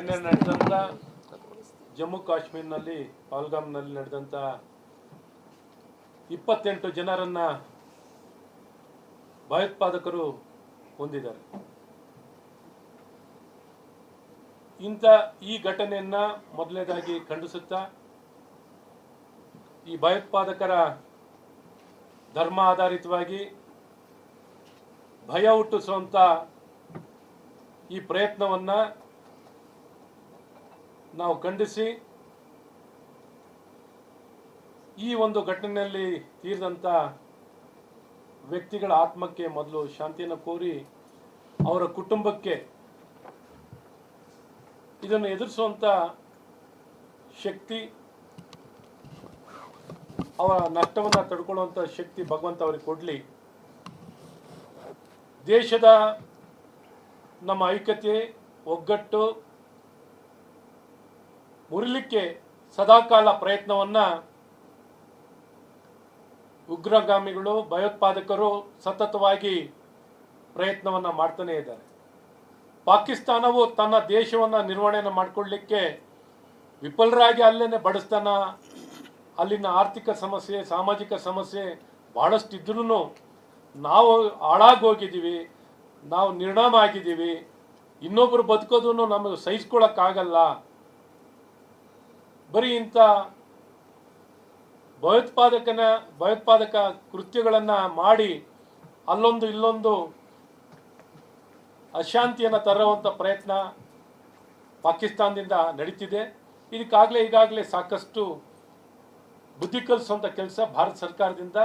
ನಿನ್ನೆ ನಡೆದಂಥ ಜಮ್ಮು ಕಾಶ್ಮೀರ್ನಲ್ಲಿ ಪಹಲ್ಗಾಮ್ನಲ್ಲಿ ನಡೆದಂಥ 28 ಜನರನ್ನು ಭಯೋತ್ಪಾದಕರು ಕೊಂದಿದ್ದಾರೆ. ಈ ಘಟನೆಯನ್ನು ಮೊದಲನೇದಾಗಿ ಖಂಡಿಸುತ್ತಾ ಈ ಭಯೋತ್ಪಾದಕರ ಧರ್ಮ ಆಧಾರಿತವಾಗಿ ಭಯ ಹುಟ್ಟಿಸುವಂಥ ಈ ಪ್ರಯತ್ನವನ್ನು ನಾವು ಖಂಡಿಸಿ ಈ ಒಂದು ಘಟನೆಯಲ್ಲಿ ತೀರಿದಂಥ ವ್ಯಕ್ತಿಗಳ ಆತ್ಮಕ್ಕೆ ಮೊದಲು ಶಾಂತಿಯನ್ನು ಕೋರಿ ಅವರ ಕುಟುಂಬಕ್ಕೆ ಇದನ್ನು ಎದುರಿಸುವಂಥ ಶಕ್ತಿ, ಅವರ ನಷ್ಟವನ್ನು ತಡ್ಕೊಳ್ಳುವಂಥ ಶಕ್ತಿ ಭಗವಂತ ಅವರಿಗೆ ಕೊಡಲಿ. ದೇಶದ ನಮ್ಮ ಐಕ್ಯತೆ ಒಗ್ಗಟ್ಟು ಮುರಿಲಿಕ್ಕೆ ಸದಾಕಾಲ ಪ್ರಯತ್ನವನ್ನು ಉಗ್ರಗಾಮಿಗಳು ಭಯೋತ್ಪಾದಕರು ಸತತವಾಗಿ ಪ್ರಯತ್ನವನ್ನು ಮಾಡ್ತಾನೇ ಇದ್ದಾರೆ. ಪಾಕಿಸ್ತಾನವು ತನ್ನ ದೇಶವನ್ನು ನಿರ್ವಹಣೆಯನ್ನು ಮಾಡಿಕೊಳ್ಳಲಿಕ್ಕೆ ವಿಫಲರಾಗಿ ಅಲ್ಲೇನೆ ಬಡಸ್ತಾನ, ಅಲ್ಲಿನ ಆರ್ಥಿಕ ಸಮಸ್ಯೆ, ಸಾಮಾಜಿಕ ಸಮಸ್ಯೆ ಭಾಳಷ್ಟು ಇದ್ರೂ ನಾವು ಹಾಳಾಗಿ ಹೋಗಿದ್ದೀವಿ, ನಾವು ನಿರ್ನಾಮ ಆಗಿದ್ದೀವಿ. ಇನ್ನೊಬ್ಬರು ಬದುಕೋದನ್ನು ನಮಗೆ ಸಹಿಸ್ಕೊಳ್ಳೋಕ್ಕಾಗಲ್ಲ. ಬರೀ ಇಂಥ ಭಯೋತ್ಪಾದಕ ಕೃತ್ಯಗಳನ್ನು ಮಾಡಿ ಅಲ್ಲೊಂದು ಇಲ್ಲೊಂದು ಅಶಾಂತಿಯನ್ನು ತರುವಂಥ ಪ್ರಯತ್ನ ಪಾಕಿಸ್ತಾನದಿಂದ ನಡೀತಿದೆ. ಈಗಾಗಲೇ ಸಾಕಷ್ಟು ಬುದ್ಧಿ ಕಲಿಸುವಂಥ ಕೆಲಸ ಭಾರತ ಸರ್ಕಾರದಿಂದ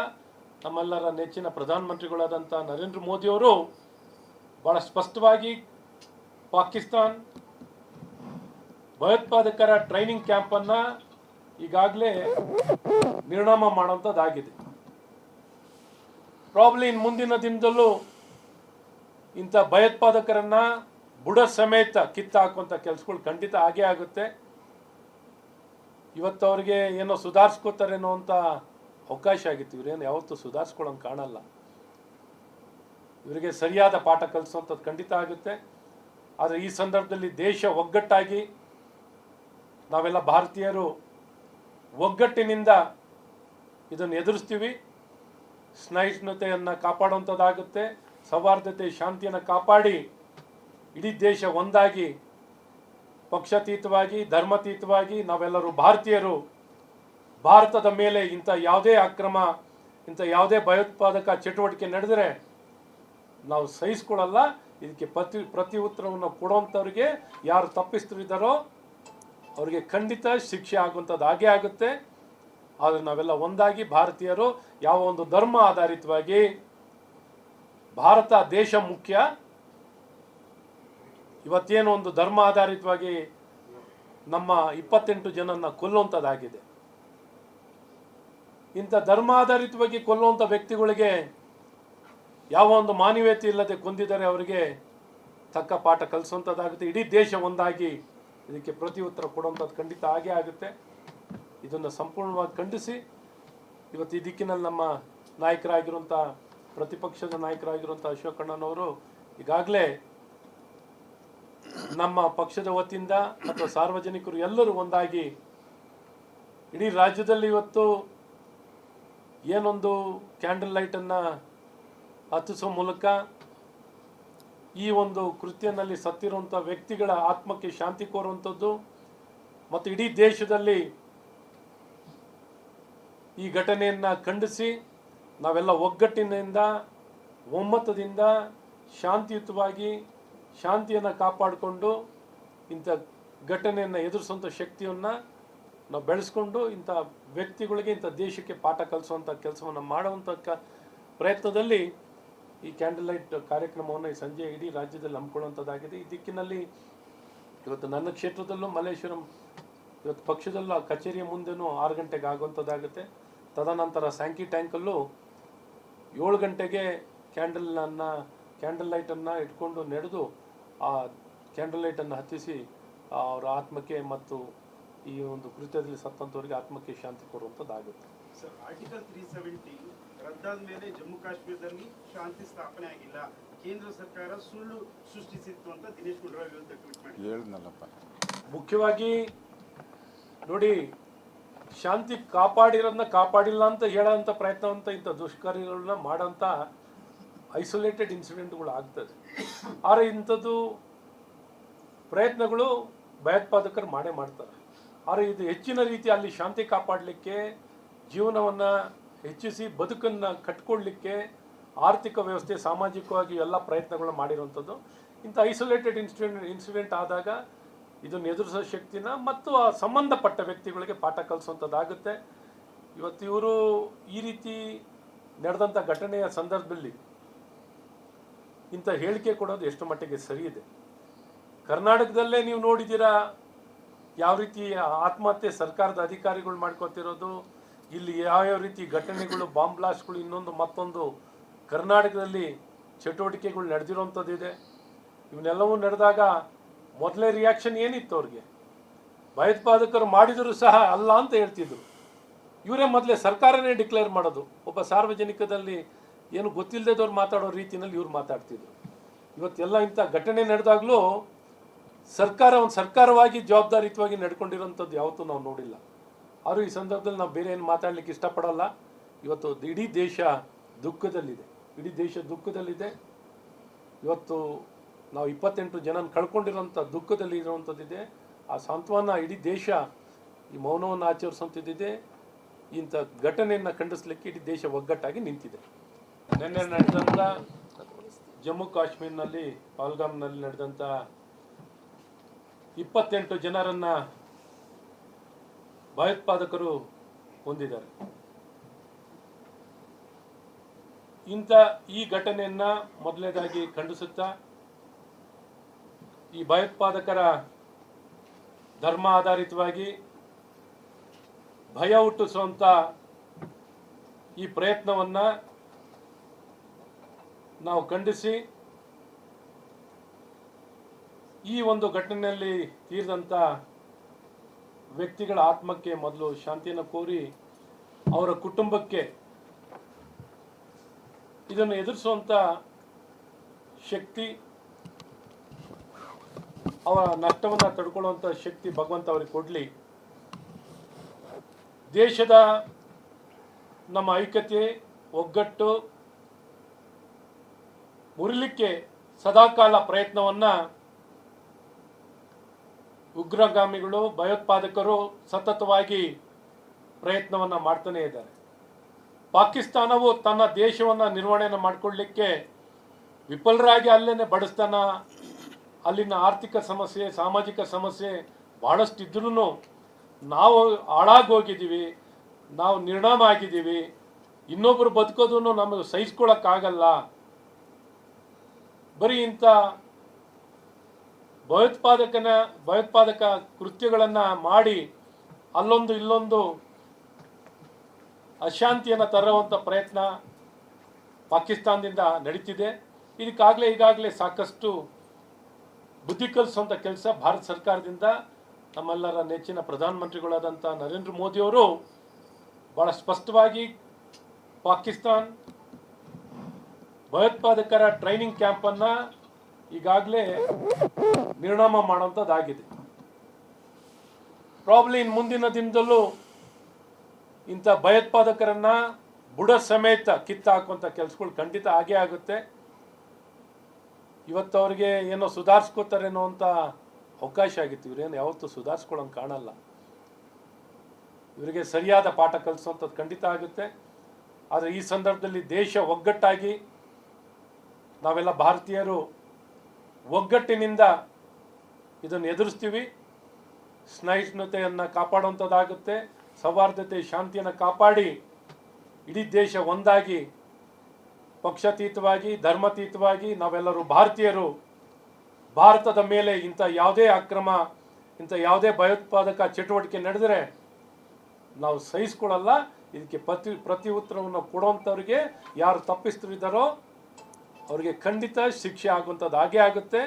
ನಮ್ಮೆಲ್ಲರ ನೆಚ್ಚಿನ ಪ್ರಧಾನಮಂತ್ರಿಗಳಾದಂಥ ನರೇಂದ್ರ ಮೋದಿಯವರು ಭಾಳ ಸ್ಪಷ್ಟವಾಗಿ ಪಾಕಿಸ್ತಾನ್ ಭಯೋತ್ಪಾದಕರ ಟ್ರೈನಿಂಗ್ ಕ್ಯಾಂಪನ್ನು ಈಗಾಗಲೇ ನಿರ್ನಾಮ ಮಾಡುವಂಥದ್ದಾಗಿದೆ. ಪ್ರಾಬ್ಲಿ ಇನ್ನು ಮುಂದಿನ ದಿನದಲ್ಲೂ ಇಂಥ ಭಯೋತ್ಪಾದಕರನ್ನು ಬುಡ ಸಮೇತ ಕಿತ್ತಾಕುವಂಥ ಕೆಲಸಗಳು ಖಂಡಿತ ಆಗೇ ಆಗುತ್ತೆ. ಇವತ್ತು ಅವ್ರಿಗೆ ಏನೋ ಸುಧಾರಿಸ್ಕೋತಾರೇನೋ ಅಂತ ಅವಕಾಶ ಆಗಿತ್ತು. ಇವರೇನು ಯಾವತ್ತೂ ಸುಧಾರಿಸ್ಕೊಳ್ಳೋಂಗೆ ಕಾಣಲ್ಲ. ಇವರಿಗೆ ಸರಿಯಾದ ಪಾಠ ಕಲಿಸುವಂಥದ್ದು ಖಂಡಿತ ಆಗುತ್ತೆ. ಆದರೆ ಈ ಸಂದರ್ಭದಲ್ಲಿ ದೇಶ ಒಗ್ಗಟ್ಟಾಗಿ ನಾವೆಲ್ಲ ಭಾರತೀಯರು ಒಗ್ಗಟ್ಟಿನಿಂದ ಇದನ್ನು ಎದುರಿಸ್ತೀವಿ. ಸಹಿಷ್ಣುತೆಯನ್ನು ಕಾಪಾಡುವಂಥದ್ದಾಗುತ್ತೆ. ಸೌಹಾರ್ದತೆ, ಶಾಂತಿಯನ್ನು ಕಾಪಾಡಿ ಇಡೀ ದೇಶ ಒಂದಾಗಿ, ಪಕ್ಷಾತೀತವಾಗಿ, ಧರ್ಮಾತೀತವಾಗಿ ನಾವೆಲ್ಲರೂ ಭಾರತೀಯರು ಭಾರತದ ಮೇಲೆ ಇಂಥ ಯಾವುದೇ ಅಕ್ರಮ, ಇಂಥ ಯಾವುದೇ ಭಯೋತ್ಪಾದಕ ಚಟುವಟಿಕೆ ನಡೆದರೆ ನಾವು ಸಹಿಸ್ಕೊಳ್ಳಲ್ಲ. ಇದಕ್ಕೆ ಪ್ರತಿ ಉತ್ತರವನ್ನು ಕೊಡುವಂಥವ್ರಿಗೆ, ಯಾರು ತಪ್ಪಿಸ್ತಿದ್ದಾರೋ ಅವರಿಗೆ ಖಂಡಿತ ಶಿಕ್ಷೆ ಆಗುವಂಥದ್ದು ಹಾಗೇ ಆಗುತ್ತೆ. ಆದರೆ ನಾವೆಲ್ಲ ಒಂದಾಗಿ ಭಾರತೀಯರು ಯಾವ ಒಂದು ಧರ್ಮ ಆಧಾರಿತವಾಗಿ ಭಾರತ ದೇಶ ಮುಖ್ಯ. ಇವತ್ತೇನು ಒಂದು ಧರ್ಮ ಆಧಾರಿತವಾಗಿ ನಮ್ಮ 28 ಜನನ್ನ ಕೊಲ್ಲುವಂಥದ್ದಾಗಿದೆ. ಇಂಥ ಧರ್ಮ ಆಧಾರಿತವಾಗಿ ಕೊಲ್ಲುವಂಥ ವ್ಯಕ್ತಿಗಳಿಗೆ ಯಾವ ಒಂದು ಮಾನವೀಯತೆ ಇಲ್ಲದೆ ಕೊಂದಿದ್ದಾರೆ, ಅವರಿಗೆ ತಕ್ಕ ಪಾಠ ಕಲಿಸುವಂಥದ್ದಾಗುತ್ತೆ. ಇಡೀ ದೇಶ ಒಂದಾಗಿ ಇದಕ್ಕೆ ಪ್ರತಿ ಉತ್ತರ ಕೊಡುವಂಥದ್ದು ಖಂಡಿತ ಆಗೇ ಆಗುತ್ತೆ. ಇದನ್ನು ಸಂಪೂರ್ಣವಾಗಿ ಖಂಡಿಸಿ ಇವತ್ತು ಈ ದಿಕ್ಕಿನಲ್ಲಿ ನಮ್ಮ ನಾಯಕರಾಗಿರುವಂಥ, ಪ್ರತಿಪಕ್ಷದ ನಾಯಕರಾಗಿರುವಂಥ ಅಶೋಕಣ್ಣನವರು ಈಗಾಗಲೇ ನಮ್ಮ ಪಕ್ಷದ ವತಿಯಿಂದ ಅಥವಾ ಸಾರ್ವಜನಿಕರು ಎಲ್ಲರೂ ಒಂದಾಗಿ ಇಡೀ ರಾಜ್ಯದಲ್ಲಿ ಇವತ್ತು ಏನೊಂದು ಕ್ಯಾಂಡಲ್ ಲೈಟನ್ನು ಹತ್ತಿಸುವ ಮೂಲಕ ಈ ಒಂದು ಕೃತ್ಯನಲ್ಲಿ ಸತ್ತಿರುವಂಥ ವ್ಯಕ್ತಿಗಳ ಆತ್ಮಕ್ಕೆ ಶಾಂತಿ ಕೋರುವಂಥದ್ದು ಮತ್ತು ಇಡೀ ದೇಶದಲ್ಲಿ ಈ ಘಟನೆಯನ್ನು ಖಂಡಿಸಿ ನಾವೆಲ್ಲ ಒಗ್ಗಟ್ಟಿನಿಂದ, ಒಮ್ಮತದಿಂದ, ಶಾಂತಿಯುತವಾಗಿ ಶಾಂತಿಯನ್ನು ಕಾಪಾಡಿಕೊಂಡು ಇಂಥ ಘಟನೆಯನ್ನು ಎದುರಿಸುವಂಥ ಶಕ್ತಿಯನ್ನು ನಾವು ಬೆಳೆಸ್ಕೊಂಡು ಇಂಥ ವ್ಯಕ್ತಿಗಳಿಗೆ, ಇಂಥ ದೇಶಕ್ಕೆ ಪಾಠ ಕಲಿಸುವಂಥ ಕೆಲಸವನ್ನು ಮಾಡುವಂಥ ಪ್ರಯತ್ನದಲ್ಲಿ ಈ ಕ್ಯಾಂಡಲ್ ಲೈಟ್ ಕಾರ್ಯಕ್ರಮವನ್ನು ಈ ಸಂಜೆ ಇಡೀ ರಾಜ್ಯದಲ್ಲಿ ಹಮ್ಮಿಕೊಳ್ಳುವಂಥದ್ದಾಗಿದೆ. ಈ ದಿಕ್ಕಿನಲ್ಲಿ ಇವತ್ತು ನನ್ನ ಕ್ಷೇತ್ರದಲ್ಲೂ ಮಲ್ಲೇಶ್ವರಂ ಇವತ್ತು ಪಕ್ಷದಲ್ಲೂ ಕಚೇರಿಯ ಮುಂದೆನೂ 6 ಗಂಟೆಗೆ ಆಗುವಂಥದ್ದಾಗುತ್ತೆ. ತದನಂತರ ಸ್ಯಾಂಕಿ ಟ್ಯಾಂಕಲ್ಲೂ 7 ಗಂಟೆಗೆ ಕ್ಯಾಂಡಲ್ ಲೈಟನ್ನು ಇಟ್ಕೊಂಡು ನಡೆದು ಆ ಕ್ಯಾಂಡಲ್ ಲೈಟನ್ನು ಹತ್ತಿಸಿ ಅವರ ಆತ್ಮಕ್ಕೆ ಮತ್ತು ಈ ಒಂದು ಕೃತ್ಯದಲ್ಲಿ ಸತ್ತಂತವರಿಗೆ ಆತ್ಮಕ್ಕೆ ಶಾಂತಿ ಕೋರುವಂಥದ್ದಾಗುತ್ತೆ. ಸರ್, ಆರ್ಟಿಕಲ್ 370 ರದ್ದಾದ ಮೇಲೆ ಜಮ್ಮು ಕಾಶ್ಮೀರದಲ್ಲಿ ಶಾಂತಿ ಸ್ಥಾಪನೆ ಆಗಿಲ್ಲ, ಕೇಂದ್ರ ಸರ್ಕಾರ ಸುಳ್ಳು ಸೃಷ್ಟಿಸಿತ್ತು ಅಂತ ದಿನೇಶ್ ಗುಂಡೂರಾವ್ ವಿರುದ್ಧ ಟ್ವೀಟ್ ಮಾಡಿದ್ದಾರೆ. ಮುಖ್ಯವಾಗಿ ನೋಡಿ, ಶಾಂತಿ ಕಾಪಾಡಿರೋದನ್ನ ಕಾಪಾಡಿಲ್ಲ ಅಂತ ಹೇಳೋಂಥ ಪ್ರಯತ್ನ ಅಂತ ಇಂಥ ದುಷ್ಕಾರ್ಯಗಳನ್ನ ಮಾಡೋಂಥ ಐಸೋಲೇಟೆಡ್ ಇನ್ಸಿಡೆಂಟ್ಗಳು ಆಗ್ತದೆ. ಆದರೆ ಇಂಥದ್ದು ಪ್ರಯತ್ನಗಳು ಭಯೋತ್ಪಾದಕರು ಮಾಡೇ ಮಾಡ್ತಾರೆ. ಆದರೆ ಇದು ಹೆಚ್ಚಿನ ರೀತಿ ಅಲ್ಲಿ ಶಾಂತಿ ಕಾಪಾಡಲಿಕ್ಕೆ, ಜೀವನವನ್ನು ಹೆಚ್ಚಿಸಿ ಬದುಕನ್ನು ಕಟ್ಕೊಳ್ಳಿಕ್ಕೆ, ಆರ್ಥಿಕ ವ್ಯವಸ್ಥೆ, ಸಾಮಾಜಿಕವಾಗಿ ಎಲ್ಲ ಪ್ರಯತ್ನಗಳನ್ನ ಮಾಡಿರುವಂಥದ್ದು. ಇಂಥ ಐಸೋಲೇಟೆಡ್ ಇನ್ಸಿಡೆಂಟ್ ಆದಾಗ ಇದನ್ನು ಎದುರಿಸೋ ಶಕ್ತಿನ ಮತ್ತು ಆ ಸಂಬಂಧಪಟ್ಟ ವ್ಯಕ್ತಿಗಳಿಗೆ ಪಾಠ ಕಲಿಸುವಂಥದ್ದಾಗುತ್ತೆ. ಇವತ್ತು ಇವರು ಈ ರೀತಿ ನಡೆದಂಥ ಘಟನೆಯ ಸಂದರ್ಭದಲ್ಲಿ ಇಂಥ ಹೇಳಿಕೆ ಕೊಡೋದು ಎಷ್ಟು ಮಟ್ಟಿಗೆ ಸರಿ ಇದೆ? ಕರ್ನಾಟಕದಲ್ಲೇ ನೀವು ನೋಡಿದ್ದೀರಾ ಯಾವ ರೀತಿ ಆತ್ಮಹತ್ಯೆ ಸರ್ಕಾರದ ಅಧಿಕಾರಿಗಳು ಮಾಡ್ಕೊತಿರೋದು, ಇಲ್ಲಿ ಯಾವ್ಯಾವ ರೀತಿ ಘಟನೆಗಳು, ಬಾಂಬ್ ಬ್ಲಾಸ್ಟ್ಗಳು, ಇನ್ನೊಂದು ಮತ್ತೊಂದು ಕರ್ನಾಟಕದಲ್ಲಿ ಚಟುವಟಿಕೆಗಳು ನಡೆದಿರೋವಂಥದ್ದಿದೆ. ಇವನ್ನೆಲ್ಲವೂ ನಡೆದಾಗ ಮೊದಲೇ ರಿಯಾಕ್ಷನ್ ಏನಿತ್ತು ಅವ್ರಿಗೆ? ಭಯೋತ್ಪಾದಕರು ಮಾಡಿದರೂ ಸಹ ಅಲ್ಲ ಅಂತ ಹೇಳ್ತಿದ್ರು. ಇವರೇ ಮೊದಲೇ ಸರ್ಕಾರನೇ ಡಿಕ್ಲೇರ್ ಮಾಡೋದು. ಒಬ್ಬ ಸಾರ್ವಜನಿಕದಲ್ಲಿ ಏನು ಗೊತ್ತಿಲ್ಲದವ್ರು ಮಾತಾಡೋ ರೀತಿಯಲ್ಲಿ ಇವ್ರು ಮಾತಾಡ್ತಿದ್ರು. ಇವತ್ತೆಲ್ಲ ಇಂಥ ಘಟನೆ ನಡೆದಾಗಲೂ ಸರ್ಕಾರ ಒಂದು ಸರ್ಕಾರವಾಗಿ ಜವಾಬ್ದಾರಿಯುತವಾಗಿ ನಡ್ಕೊಂಡಿರೋಂಥದ್ದು ಯಾವತ್ತೂ ನಾವು ನೋಡಿಲ್ಲ. ಆದರೂ ಈ ಸಂದರ್ಭದಲ್ಲಿ ನಾವು ಬೇರೆ ಏನು ಮಾತಾಡಲಿಕ್ಕೆ ಇಷ್ಟಪಡಲ್ಲ. ಇವತ್ತು ಇಡೀ ದೇಶ ದುಃಖದಲ್ಲಿದೆ, ಇಡೀ ದೇಶ ದುಃಖದಲ್ಲಿದೆ. ಇವತ್ತು ನಾವು 28 ಜನನ ಕಳ್ಕೊಂಡಿರೋಂಥ ದುಃಖದಲ್ಲಿ ಇರುವಂಥದ್ದಿದೆ. ಆ ಸಾಂತ್ವನ ಇಡೀ ದೇಶ ಈ ಮೌನವನ್ನು ಆಚರಿಸುವಂಥದ್ದಿದೆ. ಇಂಥ ಘಟನೆಯನ್ನು ಖಂಡಿಸಲಿಕ್ಕೆ ಇಡೀ ದೇಶ ಒಗ್ಗಟ್ಟಾಗಿ ನಿಂತಿದೆ. ನಿನ್ನೆ ನಡೆದಂಥ ಜಮ್ಮು ಕಾಶ್ಮೀರ್ನಲ್ಲಿ ಪಹಲ್ಗಾಮ್ನಲ್ಲಿ ನಡೆದಂಥ 28 ಜನರನ್ನು ಭಯೋತ್ಪಾದಕರು ಹೊಂದಿದ್ದಾರೆ. ಈ ಘಟನೆಯನ್ನು ಮೊದಲನೇದಾಗಿ ಖಂಡಿಸುತ್ತಾ, ಈ ಭಯೋತ್ಪಾದಕರ ಧರ್ಮ ಆಧಾರಿತವಾಗಿ ಭಯ ಹುಟ್ಟಿಸುವಂಥ ಈ ಪ್ರಯತ್ನವನ್ನು ನಾವು ಖಂಡಿಸಿ, ಈ ಒಂದು ಘಟನೆಯಲ್ಲಿ ತೀರಿದಂಥ ವ್ಯಕ್ತಿಗಳ ಆತ್ಮಕ್ಕೆ ಮೊದಲು ಶಾಂತಿಯನ್ನು ಕೋರಿ, ಅವರ ಕುಟುಂಬಕ್ಕೆ ಇದನ್ನು ಎದುರಿಸುವಂಥ ಶಕ್ತಿ, ಅವರ ನಷ್ಟವನ್ನು ತಡ್ಕೊಳ್ಳುವಂಥ ಶಕ್ತಿ ಭಗವಂತ ಅವರಿಗೆ ಕೊಡಲಿ. ದೇಶದ ನಮ್ಮ ಐಕ್ಯತೆ, ಒಗ್ಗಟ್ಟು ಮುರಿಲಿಕ್ಕೆ ಸದಾಕಾಲ ಪ್ರಯತ್ನವನ್ನು ಉಗ್ರಗಾಮಿಗಳು, ಭಯೋತ್ಪಾದಕರು ಸತತವಾಗಿ ಪ್ರಯತ್ನವನ್ನು ಮಾಡ್ತಾನೇ ಇದ್ದಾರೆ. ಪಾಕಿಸ್ತಾನವು ತನ್ನ ದೇಶವನ್ನು ನಿರ್ವಹಣೆಯನ್ನು ಮಾಡಿಕೊಳ್ಳಲಿಕ್ಕೆ ವಿಫಲರಾಗಿ ಅಲ್ಲೇನೆ ಬಡಸ್ತಾನ, ಅಲ್ಲಿನ ಆರ್ಥಿಕ ಸಮಸ್ಯೆ, ಸಾಮಾಜಿಕ ಸಮಸ್ಯೆ ಭಾಳಷ್ಟಿದ್ರೂ ನಾವು ಹಾಳಾಗೋಗಿದ್ದೀವಿ, ನಾವು ನಿರ್ನಾಮ ಆಗಿದ್ದೀವಿ, ಇನ್ನೊಬ್ಬರು ಬದುಕೋದನ್ನು ನಮಗೆ ಸಹಿಸ್ಕೊಳ್ಳೋಕ್ಕಾಗಲ್ಲ. ಬರೀ ಇಂಥ ಭಯೋತ್ಪಾದಕ ಕೃತ್ಯಗಳನ್ನು ಮಾಡಿ ಅಲ್ಲೊಂದು ಇಲ್ಲೊಂದು ಅಶಾಂತಿಯನ್ನು ತರುವಂಥ ಪ್ರಯತ್ನ ಪಾಕಿಸ್ತಾನದಿಂದ ನಡೀತಿದೆ. ಈಗಾಗಲೇ ಸಾಕಷ್ಟು ಬುದ್ಧಿ ಕಲಿಸುವಂಥ ಕೆಲಸ ಭಾರತ ಸರ್ಕಾರದಿಂದ ನಮ್ಮೆಲ್ಲರ ನೆಚ್ಚಿನ ಪ್ರಧಾನಮಂತ್ರಿಗಳಾದಂಥ ನರೇಂದ್ರ ಮೋದಿಯವರು ಭಾಳ ಸ್ಪಷ್ಟವಾಗಿ ಪಾಕಿಸ್ತಾನ್ ಭಯೋತ್ಪಾದಕರ ಟ್ರೈನಿಂಗ್ ಕ್ಯಾಂಪನ್ನು ಈಗಾಗಲೇ ನಿರ್ನಾಮ ಮಾಡುವಂಥದ್ದಾಗಿದೆ. ಪ್ರಾಬ್ಲಿ ಇನ್ನು ಮುಂದಿನ ದಿನದಲ್ಲೂ ಇಂಥ ಭಯೋತ್ಪಾದಕರನ್ನು ಬುಡ ಸಮೇತ ಕಿತ್ತಾಕುವಂಥ ಕೆಲಸಗಳು ಖಂಡಿತ ಆಗೇ ಆಗುತ್ತೆ. ಇವತ್ತು ಅವ್ರಿಗೆ ಏನೋ ಸುಧಾರಿಸ್ಕೋತಾರೇನೋ ಅಂತ ಅವಕಾಶ ಆಗಿತ್ತು. ಇವರೇನು ಯಾವತ್ತೂ ಸುಧಾರಿಸ್ಕೊಳ್ಳೋಂಗೆ ಕಾಣಲ್ಲ. ಇವರಿಗೆ ಸರಿಯಾದ ಪಾಠ ಕಲಿಸುವಂಥದ್ದು ಖಂಡಿತ ಆಗುತ್ತೆ. ಆದರೆ ಈ ಸಂದರ್ಭದಲ್ಲಿ ದೇಶ ಒಗ್ಗಟ್ಟಾಗಿ, ನಾವೆಲ್ಲ ಭಾರತೀಯರು ಒಗ್ಗಟ್ಟಿನಿಂದ ಇದನ್ನು ಎದುರಿಸ್ತೀವಿ. ಸಹಿಷ್ಣುತೆಯನ್ನು ಕಾಪಾಡುವಂಥದ್ದಾಗುತ್ತೆ. ಸೌಹಾರ್ದತೆ, ಶಾಂತಿಯನ್ನು ಕಾಪಾಡಿ ಇಡೀ ದೇಶ ಒಂದಾಗಿ, ಪಕ್ಷಾತೀತವಾಗಿ, ಧರ್ಮಾತೀತವಾಗಿ ನಾವೆಲ್ಲರೂ ಭಾರತೀಯರು ಭಾರತದ ಮೇಲೆ ಇಂಥ ಯಾವುದೇ ಅಕ್ರಮ, ಇಂಥ ಯಾವುದೇ ಭಯೋತ್ಪಾದಕ ಚಟುವಟಿಕೆ ನಡೆದರೆ ನಾವು ಸಹಿಸ್ಕೊಳ್ಳಲ್ಲ. ಇದಕ್ಕೆ ಪ್ರತಿ ಉತ್ತರವನ್ನು ಕೊಡುವಂಥವ್ರಿಗೆ, ಯಾರು ತಪ್ಪಿಸ್ತಿದ್ದಾರೋ ಅವರಿಗೆ ಖಂಡಿತ ಶಿಕ್ಷೆ ಆಗುವಂಥದ್ದು ಹಾಗೇ ಆಗುತ್ತೆ.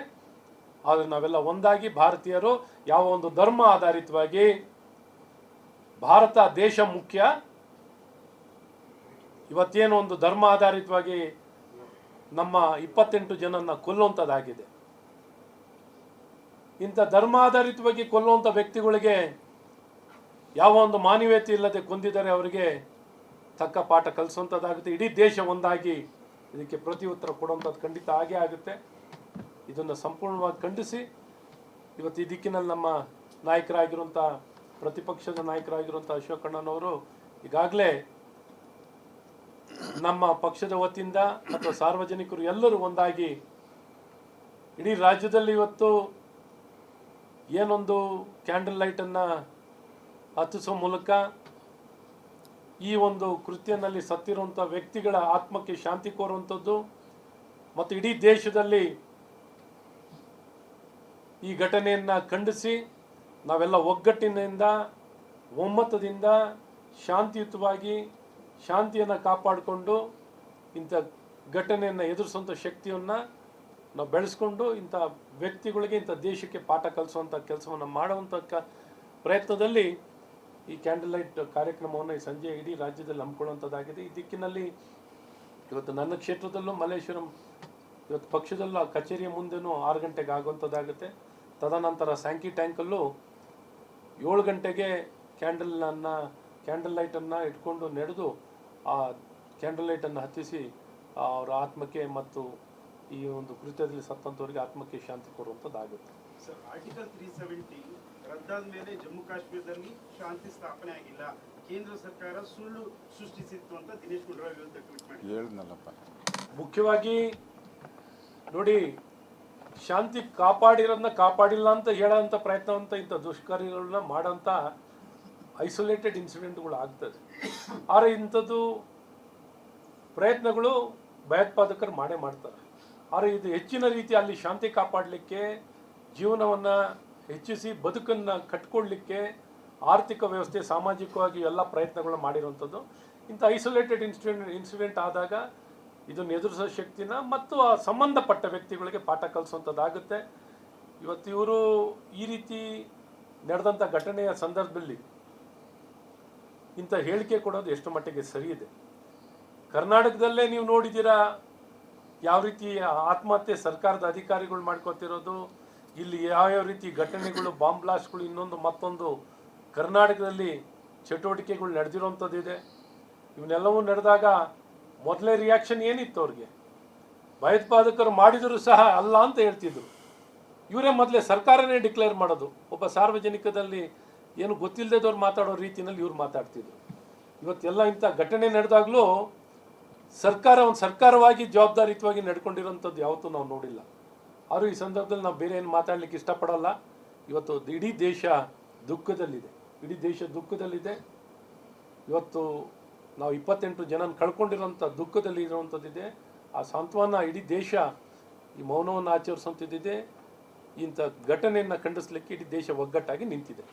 ಆದರೆ ನಾವೆಲ್ಲ ಒಂದಾಗಿ ಭಾರತೀಯರು ಯಾವ ಒಂದು ಧರ್ಮ ಆಧಾರಿತವಾಗಿ, ಭಾರತ ದೇಶ ಮುಖ್ಯ, ಇವತ್ತೇನು ಒಂದು ಧರ್ಮ ಆಧಾರಿತವಾಗಿ ನಮ್ಮ 28 ಜನನ್ನ ಕೊಲ್ಲುವಂಥದ್ದಾಗಿದೆ. ಇಂಥ ಧರ್ಮಾಧಾರಿತವಾಗಿ ಕೊಲ್ಲುವಂಥ ವ್ಯಕ್ತಿಗಳಿಗೆ ಯಾವ ಒಂದು ಮಾನವೀಯತೆ ಇಲ್ಲದೆ ಕೊಂದಿದ್ದಾರೆ, ಅವರಿಗೆ ತಕ್ಕ ಪಾಠ ಕಲಿಸುವಂಥದ್ದಾಗುತ್ತೆ. ಇಡೀ ದೇಶ ಒಂದಾಗಿ ಇದಕ್ಕೆ ಪ್ರತಿ ಉತ್ತರ ಕೊಡುವಂಥದ್ದು ಖಂಡಿತ ಆಗೇ ಆಗುತ್ತೆ. ಇದನ್ನು ಸಂಪೂರ್ಣವಾಗಿ ಖಂಡಿಸಿ ಇವತ್ತು ಈ ದಿಕ್ಕಿನಲ್ಲಿ ನಮ್ಮ ನಾಯಕರಾಗಿರುವಂಥ, ಪ್ರತಿಪಕ್ಷದ ನಾಯಕರಾಗಿರುವಂಥ ಅಶೋಕಣ್ಣನವರು ಈಗಾಗಲೇ ನಮ್ಮ ಪಕ್ಷದ ವತಿಯಿಂದ ಅಥವಾ ಸಾರ್ವಜನಿಕರು ಎಲ್ಲರೂ ಒಂದಾಗಿ ಇಡೀ ರಾಜ್ಯದಲ್ಲಿ ಇವತ್ತು ಏನೊಂದು ಕ್ಯಾಂಡಲ್ ಲೈಟನ್ನು ಹತ್ತಿಸೋ ಮೂಲಕ ಈ ಒಂದು ಕೃತ್ಯನಲ್ಲಿ ಸತ್ತಿರುವಂಥ ವ್ಯಕ್ತಿಗಳ ಆತ್ಮಕ್ಕೆ ಶಾಂತಿ ಕೋರುವಂಥದ್ದು ಮತ್ತು ಇಡೀ ದೇಶದಲ್ಲಿ ಈ ಘಟನೆಯನ್ನು ಖಂಡಿಸಿ ನಾವೆಲ್ಲ ಒಗ್ಗಟ್ಟಿನಿಂದ, ಒಮ್ಮತದಿಂದ ಶಾಂತಿಯುತವಾಗಿ ಶಾಂತಿಯನ್ನು ಕಾಪಾಡಿಕೊಂಡು ಇಂಥ ಘಟನೆಯನ್ನು ಎದುರಿಸುವಂಥ ಶಕ್ತಿಯನ್ನು ನಾವು ಬೆಳೆಸ್ಕೊಂಡು ಇಂಥ ವ್ಯಕ್ತಿಗಳಿಗೆ, ಇಂಥ ದೇಶಕ್ಕೆ ಪಾಠ ಕಲಿಸುವಂಥ ಕೆಲಸವನ್ನು ಮಾಡುವಂಥ ಪ್ರಯತ್ನದಲ್ಲಿ ಈ ಕ್ಯಾಂಡಲ್ ಲೈಟ್ ಕಾರ್ಯಕ್ರಮವನ್ನು ಈ ಸಂಜೆ ಇಡೀ ರಾಜ್ಯದಲ್ಲಿ ಹಮ್ಮಿಕೊಳ್ಳುವಂಥದ್ದಾಗಿದೆ. ಈ ದಿಕ್ಕಿನಲ್ಲಿ ಇವತ್ತು ನನ್ನ ಕ್ಷೇತ್ರದಲ್ಲೂ ಮಲ್ಲೇಶ್ವರಂ ಇವತ್ತು ಪಕ್ಷದಲ್ಲೂ ಕಚೇರಿಯ ಮುಂದೆನೂ 6 ಗಂಟೆಗೆ ಆಗುವಂಥದ್ದಾಗುತ್ತೆ. ತದನಂತರ ಸ್ಯಾಂಕಿ ಟ್ಯಾಂಕಲ್ಲೂ 7 ಗಂಟೆಗೆ ಕ್ಯಾಂಡಲ್ ಲೈಟನ್ನು ಇಟ್ಕೊಂಡು ನಡೆದು ಆ ಕ್ಯಾಂಡಲ್ ಲೈಟನ್ನು ಹತ್ತಿಸಿ ಅವರ ಆತ್ಮಕ್ಕೆ ಮತ್ತು ಈ ಒಂದು ಕೃತ್ಯದಲ್ಲಿ ಸತ್ತಂಥವರಿಗೆ ಆತ್ಮಕ್ಕೆ ಶಾಂತಿ ಕೊಡುವಂಥದ್ದಾಗುತ್ತೆ. ಸರ್, ಆರ್ಟಿಕಲ್ 370 ರದ್ದಾದ ಮೇಲೆ ಜಮ್ಮು ಕಾಶ್ಮೀರದಲ್ಲಿ ಶಾಂತಿ ಸ್ಥಾಪನೆ ಆಗಿಲ್ಲ, ಕೇಂದ್ರ ಸರ್ಕಾರ ಸುಳ್ಳು ಸೃಷ್ಟಿಸಿತ್ತು ಅಂತ ದಿನೇಶ್ ಗುಂಡೂರಾವ್ ವಿರುದ್ಧ ಟ್ವೀಟ್ ಮಾಡಿದ್ದಾರೆ. ಮುಖ್ಯವಾಗಿ ನೋಡಿ, ಶಾಂತಿ ಕಾಪಾಡಿರೋದನ್ನ ಕಾಪಾಡಿಲ್ಲ ಅಂತ ಹೇಳೋಂಥ ಪ್ರಯತ್ನ ಅಂತ ಇಂಥ ದುಷ್ಕಾರ್ಯಗಳನ್ನ ಮಾಡೋಂಥ ಐಸೋಲೇಟೆಡ್ ಇನ್ಸಿಡೆಂಟ್ಗಳು ಆಗ್ತದೆ. ಆದರೆ ಇಂಥದ್ದು ಪ್ರಯತ್ನಗಳು ಭಯೋತ್ಪಾದಕರು ಮಾಡ್ತಾರೆ. ಆದರೆ ಇದು ಹೆಚ್ಚಿನ ರೀತಿ ಅಲ್ಲಿ ಶಾಂತಿ ಕಾಪಾಡಲಿಕ್ಕೆ, ಜೀವನವನ್ನು ಹೆಚ್ಚಿಸಿ ಬದುಕನ್ನು ಕಟ್ಕೊಳ್ಲಿಕ್ಕೆ, ಆರ್ಥಿಕ ವ್ಯವಸ್ಥೆ, ಸಾಮಾಜಿಕವಾಗಿ ಎಲ್ಲ ಪ್ರಯತ್ನಗಳು ಮಾಡಿರುವಂಥದ್ದು. ಇಂಥ ಐಸೋಲೇಟೆಡ್ ಇನ್ಸಿಡೆಂಟ್ ಆದಾಗ ಇದನ್ನು ಎದುರಿಸೋ ಶಕ್ತಿನ ಮತ್ತು ಆ ಸಂಬಂಧಪಟ್ಟ ವ್ಯಕ್ತಿಗಳಿಗೆ ಪಾಠ ಕಲಿಸುವಂಥದ್ದಾಗುತ್ತೆ. ಇವತ್ತು ಇವರು ಈ ರೀತಿ ನಡೆದಂಥ ಘಟನೆಯ ಸಂದರ್ಭದಲ್ಲಿ ಇಂಥ ಹೇಳಿಕೆ ಕೊಡೋದು ಎಷ್ಟು ಮಟ್ಟಿಗೆ ಸರಿ ಇದೆ. ಕರ್ನಾಟಕದಲ್ಲೇ ನೀವು ನೋಡಿದ್ದೀರಾ ಯಾವ ರೀತಿ ಆತ್ಮಹತ್ಯೆ ಸರ್ಕಾರದ ಅಧಿಕಾರಿಗಳು ಮಾಡ್ಕೊತಿರೋದು, ಇಲ್ಲಿ ಯಾವ್ಯಾವ ರೀತಿ ಘಟನೆಗಳು, ಬಾಂಬ್ ಬ್ಲಾಸ್ಟ್ಗಳು, ಇನ್ನೊಂದು ಮತ್ತೊಂದು ಕರ್ನಾಟಕದಲ್ಲಿ ಚಟುವಟಿಕೆಗಳು ನಡೆದಿರೋವಂಥದ್ದಿದೆ. ಇವನ್ನೆಲ್ಲವೂ ನಡೆದಾಗ ಮೊದಲೇ ರಿಯಾಕ್ಷನ್ ಏನಿತ್ತು ಅವ್ರಿಗೆ? ಭಯೋತ್ಪಾದಕರು ಮಾಡಿದರೂ ಸಹ ಅಲ್ಲ ಅಂತ ಹೇಳ್ತಿದ್ರು. ಇವರೇ ಮೊದಲೇ ಸರ್ಕಾರನೇ ಡಿಕ್ಲೇರ್ ಮಾಡೋದು. ಒಬ್ಬ ಸಾರ್ವಜನಿಕದಲ್ಲಿ ಏನು ಗೊತ್ತಿಲ್ಲದವ್ರು ಮಾತಾಡೋ ರೀತಿಯಲ್ಲಿ ಇವ್ರು ಮಾತಾಡ್ತಿದ್ರು. ಇವತ್ತೆಲ್ಲ ಇಂಥ ಘಟನೆ ನಡೆದಾಗಲೂ ಒಂದು ಸರ್ಕಾರವಾಗಿ ಜವಾಬ್ದಾರಿಯುತವಾಗಿ ನಡ್ಕೊಂಡಿರೋಂಥದ್ದು ಯಾವತ್ತೂ ನಾವು ನೋಡಿಲ್ಲ. ಆದರೂ ಈ ಸಂದರ್ಭದಲ್ಲಿ ನಾವು ಬೇರೆ ಏನು ಮಾತಾಡಲಿಕ್ಕೆ ಇಷ್ಟಪಡಲ್ಲ. ಇವತ್ತು ಇಡೀ ದೇಶ ದುಃಖದಲ್ಲಿದೆ. ಇವತ್ತು ನಾವು 28 ಜನ ಕಳ್ಕೊಂಡಿರೋಂಥ ದುಃಖದಲ್ಲಿ ಇರುವಂಥದ್ದಿದೆ. ಆ ಸಾಂತ್ವನ ಇಡೀ ದೇಶ ಈ ಮೌನವನ್ನು ಆಚರಿಸುವಂಥದ್ದಿದೆ. ಇಂಥ ಘಟನೆಯನ್ನು ಖಂಡಿಸಲಿಕ್ಕೆ ಇಡೀ ದೇಶ ಒಗ್ಗಟ್ಟಾಗಿ ನಿಂತಿದೆ.